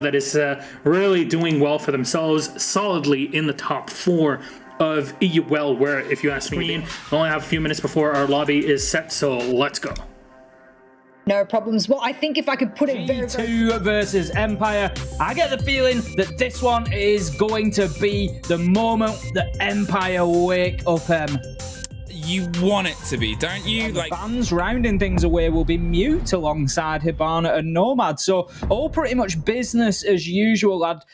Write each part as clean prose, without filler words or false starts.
that is really doing well for themselves, solidly in the top 4 of EUL, where, if you ask me, we only have a few minutes before our lobby is set, so let's go. No problems. Well, I think if I could put it G2 versus Empire, I get the feeling that this one is going to be the moment that Empire wake up. You want it to be, don't you? Like, fans rounding things away will be Mute alongside Hibana and Nomad, so all pretty much business as usual, lad.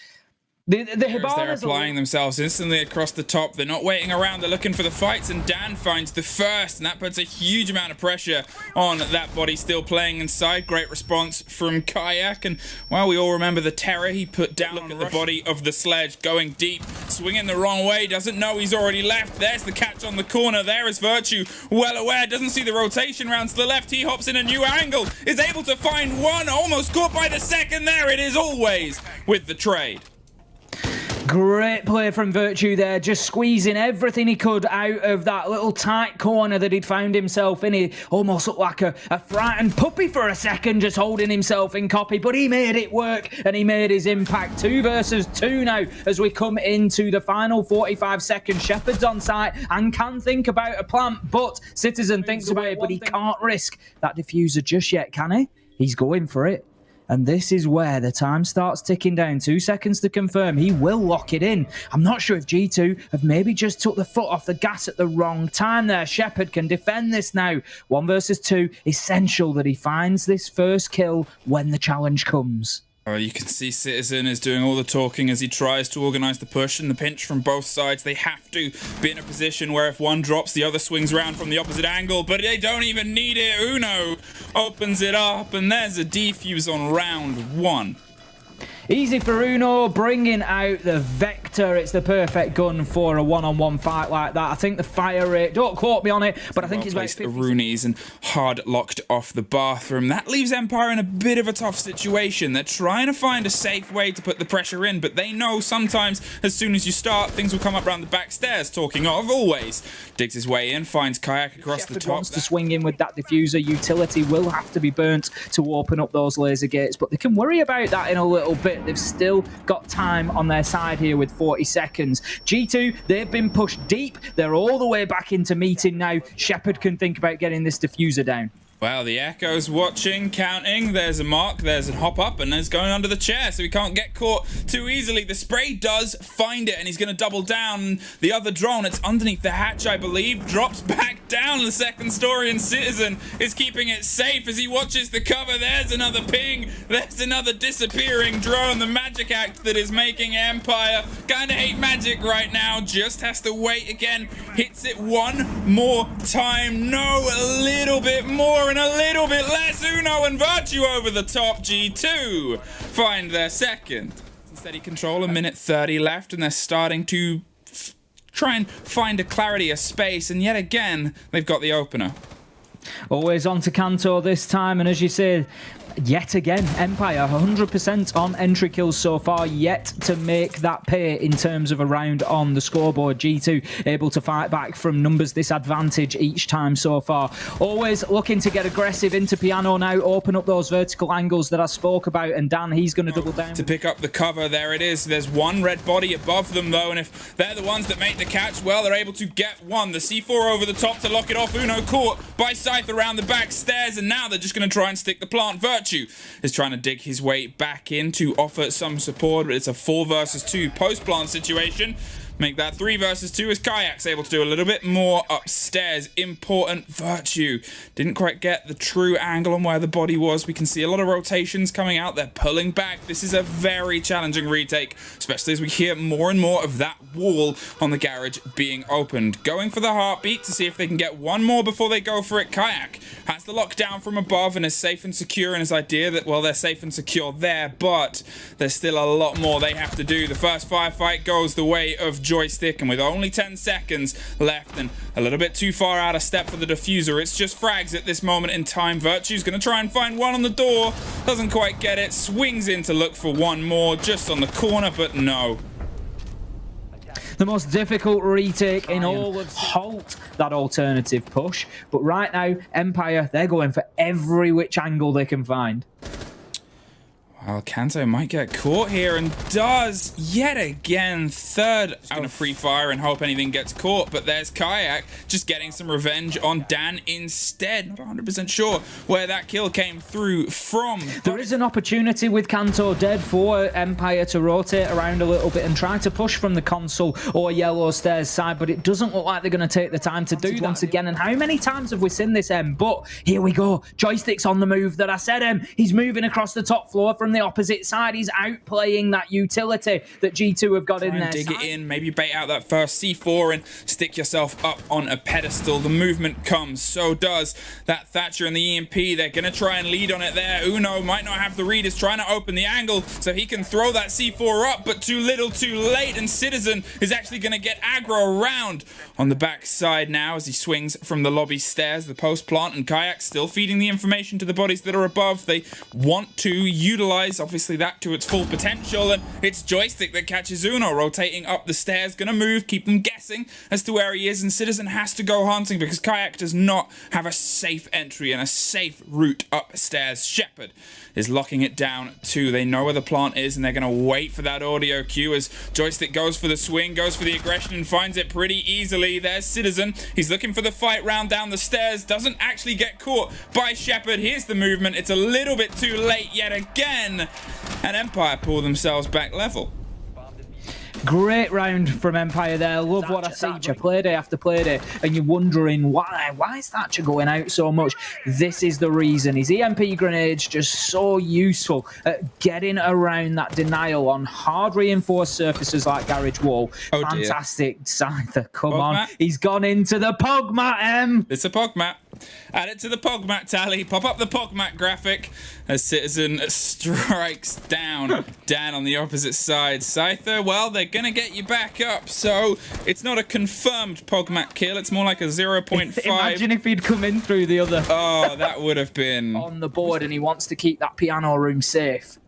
They're applying themselves instantly across the top. They're not waiting around. They're looking for the fights, and Dan finds the first, and that puts a huge amount of pressure on that body still playing inside. Great response from Kayak, and well, we all remember the terror he put down on the body of the sledge, going deep, swinging the wrong way, doesn't know he's already left. There's the catch on the corner. There is Virtue, well aware, doesn't see the rotation round to the left. He hops in a new angle, is able to find one, almost caught by the second. There it is, always with the trade. Great play from Virtue there, just squeezing everything he could out of that little tight corner that he'd found himself in. He almost looked like a frightened puppy for a second, just holding himself in copy, but he made it work and he made his impact. 2 versus 2 now as we come into the final 45 seconds. Shepard's on site and can think about a plan, but Citizen thinks about it, but he can't risk that diffuser just yet, can he? He's going for it. And this is where the time starts ticking down. 2 seconds to confirm. He will lock it in. I'm not sure if G2 have maybe just took the foot off the gas at the wrong time there. Shepard can defend this now. 1 versus 2. Essential that he finds this first kill when the challenge comes. You can see Citizen is doing all the talking as he tries to organise the push and the pinch from both sides. They have to be in a position where if one drops, the other swings around from the opposite angle, but they don't even need it. Uno opens it up, and there's a defuse on round 1. Easy for Uno, bringing out the Vector. It's the perfect gun for a one-on-one fight like that. I think the fire rate, don't quote me on it, but I think it's about 50. Rooney's and hard locked off the bathroom. That leaves Empire in a bit of a tough situation. They're trying to find a safe way to put the pressure in, but they know sometimes as soon as you start, things will come up around the back stairs. Talking of, always digs his way in, finds Kayak across the top. Wants to swing in with that diffuser. Utility will have to be burnt to open up those laser gates, but they can worry about that in a little bit. They've still got time on their side here with 40 seconds. G2, they've been pushed deep. They're all the way back into meeting now. Shepard can think about getting this diffuser down. Well, the Echo's watching, counting. There's a mark, there's a hop up, and there's going under the chair, so he can't get caught too easily. The spray does find it, and he's going to double down. The other drone, it's underneath the hatch, I believe, drops back down the second story, and Citizen is keeping it safe as he watches the cover. There's another ping. There's another disappearing drone. The magic act that is making Empire kind of hate magic right now. Just has to wait again. Hits it one more time. No, a little bit more. And a little bit less. Uno and Virtue over the top. G2 find their second. Steady control, a minute 30 left, and they're starting to try and find a clarity, a space, and yet again, they've got the opener. Always on to Kanto this time, and as you say, yet again, Empire 100% on entry kills so far, yet to make that pay in terms of a round on the scoreboard. G2 able to fight back from numbers disadvantage each time so far. Always looking to get aggressive into Piano now, open up those vertical angles that I spoke about, and Dan, he's going to double down. To pick up the cover, there it is. There's one red body above them though, and if they're the ones that make the catch, well, they're able to get one. The C4 over the top to lock it off. Uno caught by Scythe around the back stairs, and now they're just going to try and stick the plant. Virtue is trying to dig his way back in to offer some support, but it's a 4 versus 2 post-plant situation. Make that 3 versus 2 as Kayak's able to do a little bit more upstairs. Important. Virtue didn't quite get the true angle on where the body was. We can see a lot of rotations coming out. They're pulling back. This is a very challenging retake, especially as we hear more and more of that wall on the garage being opened. Going for the heartbeat to see if they can get one more before they go for it. Kayak has the lockdown from above and is safe and secure in his idea that, well, they're safe and secure there, but there's still a lot more they have to do. The first firefight goes the way of Joystick, and with only 10 seconds left and a little bit too far out of step for the diffuser, it's just frags at this moment in time. Virtue's going to try and find one on the door, doesn't quite get it, swings in to look for one more just on the corner, but no. The most difficult retake in all of halt that alternative push, but right now Empire, they're going for every which angle they can find. Well, Kanto might get caught here and does yet again. Third out of free fire and hope anything gets caught. But there's Kayak just getting some revenge on Dan instead. Not 100% sure where that kill came through from. There is an opportunity with Kanto dead for Empire to rotate around a little bit and try to push from the console or yellow stairs side, but it doesn't look like they're going to take the time to do that once again. And how many times have we seen this, But here we go. Joystick's on the move that I said, He's moving across the top floor from the opposite side. He's outplaying that utility that G2 have got in there. Dig it in, maybe bait out that first C4 and stick yourself up on a pedestal. The movement comes, so does that Thatcher and the EMP. They're going to try and lead on it there. Uno might not have the read, is trying to open the angle so he can throw that C4 up, but too little, too late, and Citizen is actually going to get aggro around on the back side now as he swings from the lobby stairs. The post plant and Kayak still feeding the information to the bodies that are above. They want to utilize obviously that to its full potential, and it's Joystick that catches Uno rotating up the stairs, gonna move, keep them guessing as to where he is, and Citizen has to go hunting because Kayak does not have a safe entry and a safe route upstairs. Shepard is locking it down too. They know where the plant is and they're gonna wait for that audio cue as Joystick goes for the swing, goes for the aggression and finds it pretty easily. There's Citizen, he's looking for the fight round down the stairs, doesn't actually get caught by Shepard. Here's the movement, it's a little bit too late yet again, and Empire pull themselves back level. Great round from Empire there. Love what I see. Playday after Playday, and you're wondering why is Thatcher going out so much? This is the reason. His EMP grenades just so useful at getting around that denial on hard reinforced surfaces like Garage Wall. Oh, fantastic, Scyther. Come Pog on. map. He's gone into the Pog map, It's a Pog map. Add it to the Pog map tally. Pop up the Pog map graphic as Citizen strikes down Dan on the opposite side. Scyther, well, they're going to get you back up, so it's not a confirmed Pog map kill. It's more like a 0.5. Imagine if he'd come in through the other. Oh, that would have been on the board, and he wants to keep that piano room safe.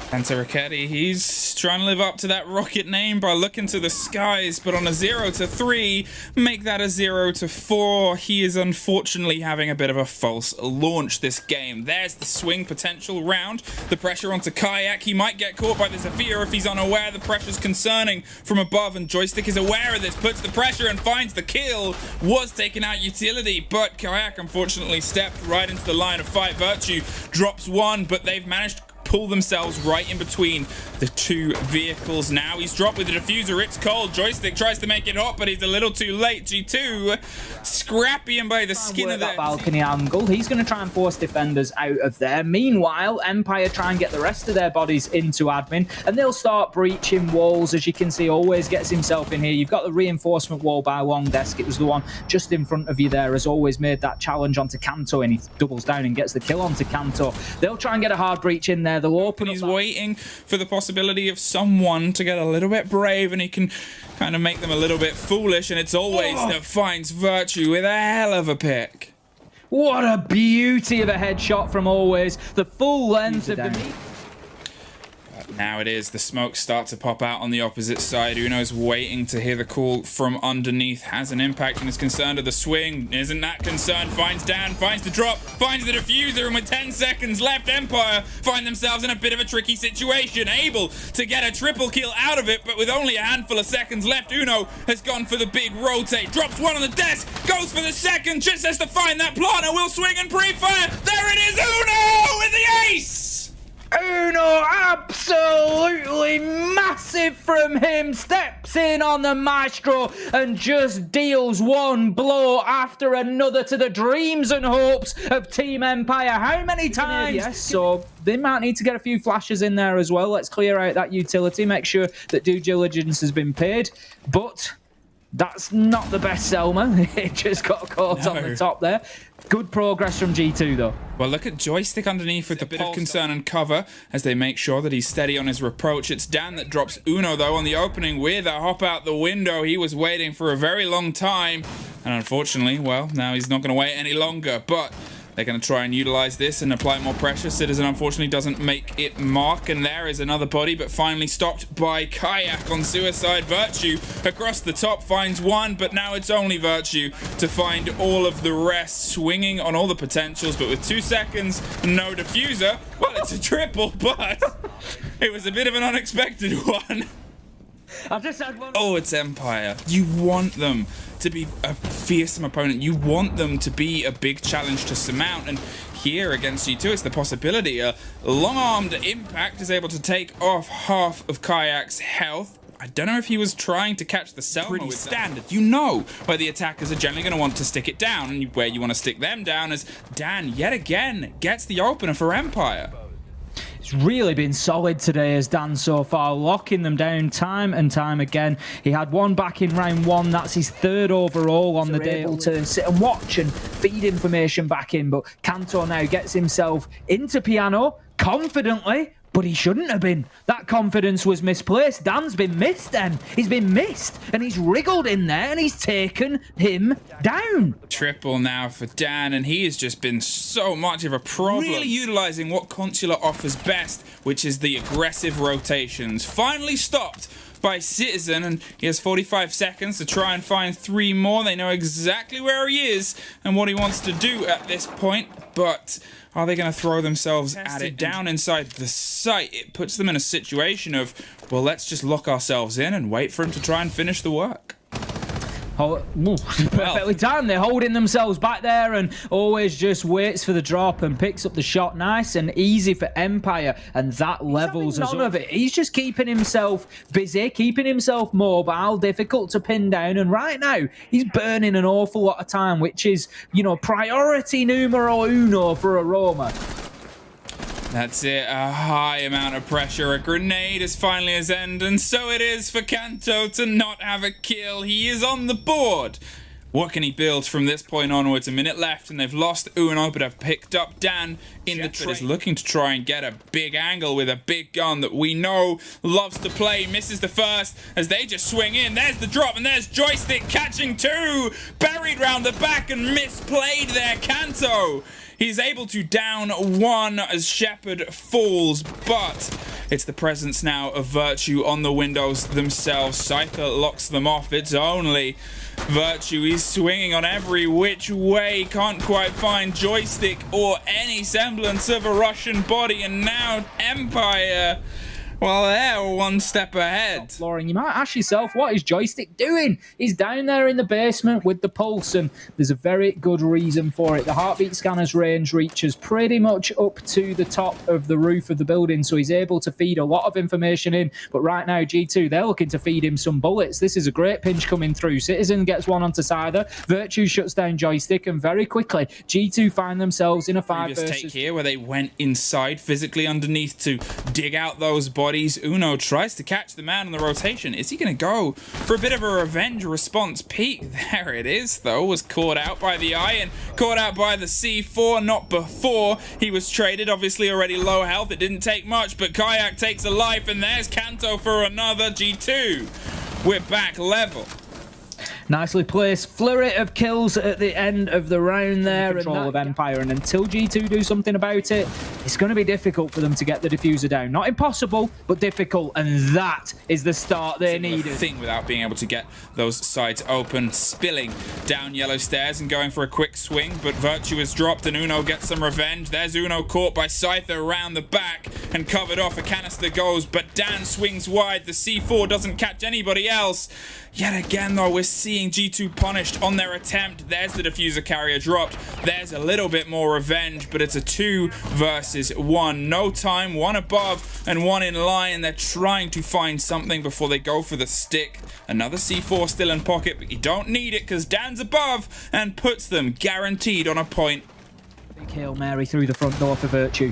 Santa Ricchetti, he's trying to live up to that rocket name by looking to the skies, but on a 0 to 3, make that a 0 to 4. He is unfortunately having a bit of a false launch this game. There's the swing potential round. The pressure onto Kayak. He might get caught by the Zephyr if he's unaware. The pressure's concerning from above, and Joystick is aware of this, puts the pressure and finds the kill. Was taking out utility, but Kayak unfortunately stepped right into the line of fight. Virtue drops one, but they've managed to pull themselves right in between the two vehicles. Now he's dropped with the diffuser. It's cold. Joystick tries to make it hot, but he's a little too late. G2 scrappy him by the skin of that balcony angle. He's going to try and force defenders out of there. Meanwhile, Empire try and get the rest of their bodies into admin, and they'll start breaching walls. As you can see, always gets himself in here. You've got the reinforcement wall by Long Desk. It was the one just in front of you there. As always, made that challenge onto Kanto, and he doubles down and gets the kill onto Kanto. They'll try and get a hard breach in there. They'll open. He's waiting for the possibility of someone to get a little bit brave, and he can kind of make them a little bit foolish, and it's always that finds Virtue with a hell of a pick. What a beauty of a headshot from Always. The full length of the... Now it is. The smoke starts to pop out on the opposite side. Uno's waiting to hear the call from underneath. Has an impact and is concerned of the swing. Isn't that concerned? Finds Dan, finds the drop, finds the diffuser, and with 10 seconds left, Empire find themselves in a bit of a tricky situation. Able to get a triple kill out of it, but with only a handful of seconds left, Uno has gone for the big rotate. Drops one on the desk, goes for the second, just has to find that planter, will swing and pre-fire. There it is, Uno with the ace! Uno, absolutely massive from him, steps in on the Maestro and just deals one blow after another to the dreams and hopes of Team Empire. How many times? Yes, so they might need to get a few flashes in there as well. Let's clear out that utility, make sure that due diligence has been paid, but that's not the best Selma. It just got caught on the top there. Good progress from G2 though. Well, look at Joystick underneath with a bit of concern and cover as they make sure that he's steady on his approach. It's Dan that drops Uno though on the opening with a hop out the window. He was waiting for a very long time, and unfortunately, well, now he's not going to wait any longer. But They're going to try and utilize this and apply more pressure. Citizen unfortunately doesn't make it mark, and there is another body, but finally stopped by Kayak on suicide. Virtue across the top finds one, but now it's only Virtue to find all of the rest, swinging on all the potentials, but with 2 seconds, no diffuser. Well, it's a triple, but it was a bit of an unexpected one. I've just had one. Oh, it's Empire. You want them to be a fearsome opponent. You want them to be a big challenge to surmount. And here against G2, it's the possibility a long-armed Impact is able to take off half of Kayak's health. I don't know if he was trying to catch the Selma. Pretty standard. You know where the attackers are generally going to want to stick it down, and where you want to stick them down, as Dan yet again gets the opener for Empire. It's really been solid today as Dan so far, locking them down time and time again. He had one back in round 1. That's his 3rd overall on the day. Able to sit and watch and feed information back in. But Kanto now gets himself into Piano confidently, but he shouldn't have been. That confidence was misplaced. Dan's been missed then. He's been missed, and he's wriggled in there, and he's taken him down. Triple now for Dan, and he has just been so much of a problem. Really utilizing what Consular offers best, which is the aggressive rotations. Finally stopped by Citizen, and he has 45 seconds to try and find 3 more. They know exactly where he is and what he wants to do at this point, but are they going to throw themselves at it down inside the site? It puts them in a situation of, well, let's just lock ourselves in and wait for him to try and finish the work. Oh, perfectly timed. They're holding themselves back there, and always just waits for the drop and picks up the shot. Nice and easy for Empire, and that levels us up. None of it. He's just keeping himself busy, keeping himself mobile, difficult to pin down, and right now he's burning an awful lot of time, which is, you know, priority numero uno for Aroma. That's it, a high amount of pressure. A grenade is finally his end, and so it is for Kanto to not have a kill. He is on the board. What can he build from this point onwards? A minute left, and they've lost Uno, but have picked up Dan in the train. Is looking to try and get a big angle with a big gun that we know loves to play. Misses the first as they just swing in. There's the drop, and there's Joystick catching 2. Buried round the back and misplayed there, Kanto. He's able to down 1 as Shepard falls, but it's the presence now of Virtue on the windows themselves. Scyther locks them off. It's only Virtue. He's swinging on every which way. Can't quite find Joystick or any semblance of a Russian body. And now Empire, well, they're 1 step ahead. Lauren, you might ask yourself, what is Joystick doing? He's down there in the basement with the pulse, and there's a very good reason for it. The heartbeat scanner's range reaches pretty much up to the top of the roof of the building, so he's able to feed a lot of information in. But right now, G2, they're looking to feed him some bullets. This is a great pinch coming through. Citizen gets 1 onto Scyther. Virtue shuts down Joystick, and very quickly, G2 find themselves in a 5 versus... take here where they went inside physically underneath to dig out those bodies. Uno tries to catch the man on the rotation. Is he going to go for a bit of a revenge response peek? There it is, though. Was caught out by the eye and caught out by the C4. Not before he was traded. Obviously already low health. It didn't take much, but Kayak takes a life, and there's Kanto for another. G2. We're back level. Nicely placed flurry of kills at the end of the round there. Control of Empire, and until G2 do something about it, it's going to be difficult for them to get the diffuser down. Not impossible, but difficult, and that is the start they needed. Thing without being able to get those sides open, spilling down yellow stairs and going for a quick swing, but Virtue is dropped and Uno gets some revenge. There's Uno caught by Scyther around the back and covered off. A canister goes, but Dan swings wide. The C4 doesn't catch anybody else. Yet again, though, we're seeing G2 punished on their attempt. There's the diffuser carrier dropped. There's a little bit more revenge, but it's a 2 versus 1. No time, 1 above and 1 in line. They're trying to find something before they go for the stick. Another C4 still in pocket, but you don't need it because Dan's above and puts them guaranteed on a point. Big Hail Mary through the front door for Virtue.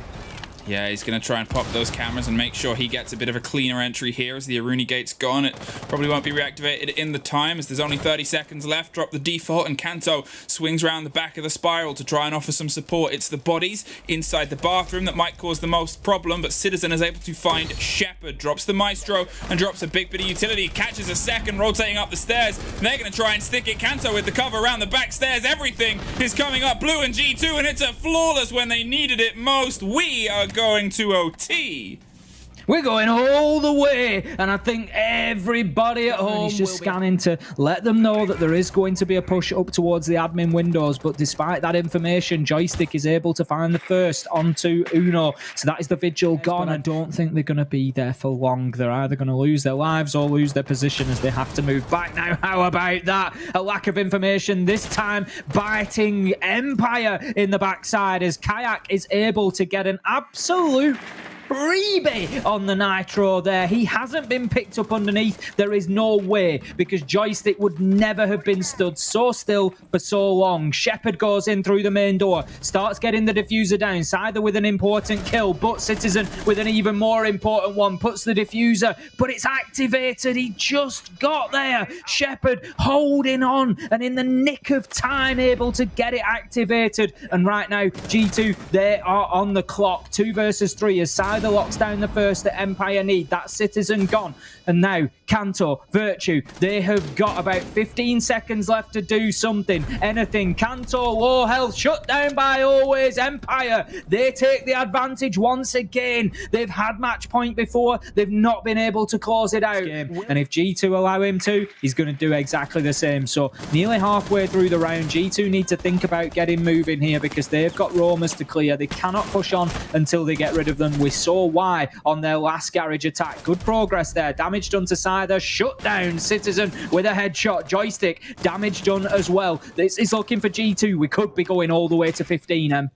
Yeah, he's going to try and pop those cameras and make sure he gets a bit of a cleaner entry here as the Aruni gate's gone. It probably won't be reactivated in the time as there's only 30 seconds left. Drop the default and Kanto swings around the back of the spiral to try and offer some support. It's the bodies inside the bathroom that might cause the most problem, but Citizen is able to find Shepard. Drops the Maestro and drops a big bit of utility. Catches a second, rotating up the stairs. And they're going to try and stick it. Kanto with the cover around the back stairs. Everything is coming up. Blue and G2, and it's a flawless when they needed it most. We are going to OT. We're going all the way, and I think everybody at home is just scanning to let them know that there is going to be a push up towards the admin windows, but despite that information, Joystick is able to find the first onto Uno, so that is the Vigil gone. I don't think they're going to be there for long. They're either going to lose their lives or lose their position as they have to move back now. How about that? A lack of information, this time biting Empire in the backside as Kayak is able to get an absolute freebie on the Nitro there. He hasn't been picked up underneath. There is no way, because Joystick would never have been stood so still for so long. Shepard goes in through the main door, starts getting the diffuser down, Scyther with an important kill, but Citizen with an even more important one, puts the diffuser, but it's activated. He just got there. Shepard holding on, and in the nick of time able to get it activated. And right now, G2, they are on the clock. 2 versus 3 as Scyther locks down the first that Empire need. That Citizen gone. And now, Kanto, Virtue, they have got about 15 seconds left to do something. Anything. Kanto, low health, shut down by always Empire. They take the advantage once again. They've had match point before. They've not been able to close it out. And if G2 allow him to, he's going to do exactly the same. So nearly halfway through the round, G2 need to think about getting moving here because they've got roamers to clear. They cannot push on until they get rid of them. We saw why on their last garage attack. Good progress there. Damage done to Scyther. Shut down Citizen with a headshot. Joystick, damage done as well. This is looking for G2. We could be going all the way to 15,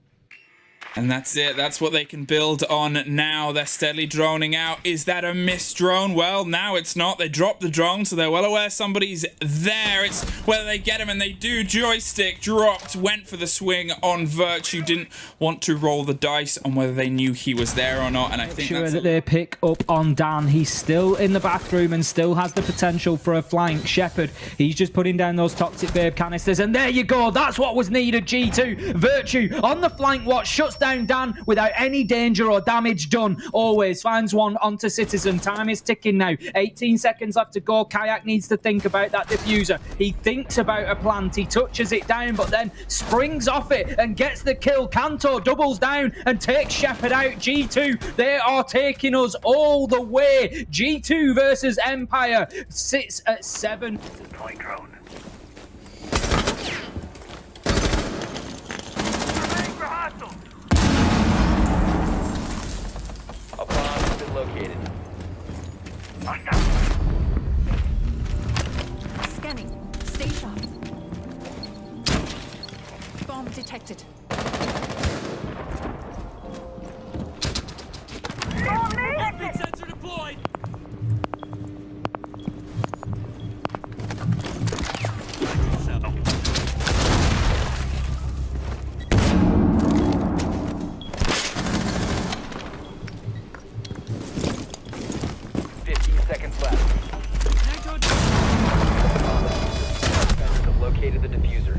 And that's it. That's what they can build on now. They're steadily droning out. Is that a missed drone? Well, now it's not. They dropped the drone, so they're well aware somebody's there. It's whether they get him, and they do. Joystick dropped, went for the swing on Virtue. Didn't want to roll the dice on whether they knew he was there or not. And I think sure that they pick up on Dan. He's still in the bathroom and still has the potential for a flank. Shepard, he's just putting down those Toxic Babe canisters. And there you go. That's what was needed, G2. Virtue on the flank watch, shuts down Dan without any danger or damage done. Always finds one onto Citizen. Time is ticking now. 18 seconds left to go. Kayak needs to think about that diffuser. He thinks about a plant. He touches it down, but then springs off it and gets the kill. Kanto doubles down and takes Shepard out. G2, they are taking us all the way. G2 versus Empire sits at 7. Deploy drone. A bomb has been located. Scanning. Stay sharp. Bomb detected. Heartbeat sensor deployed. Seconds left. Defenders have located the diffuser.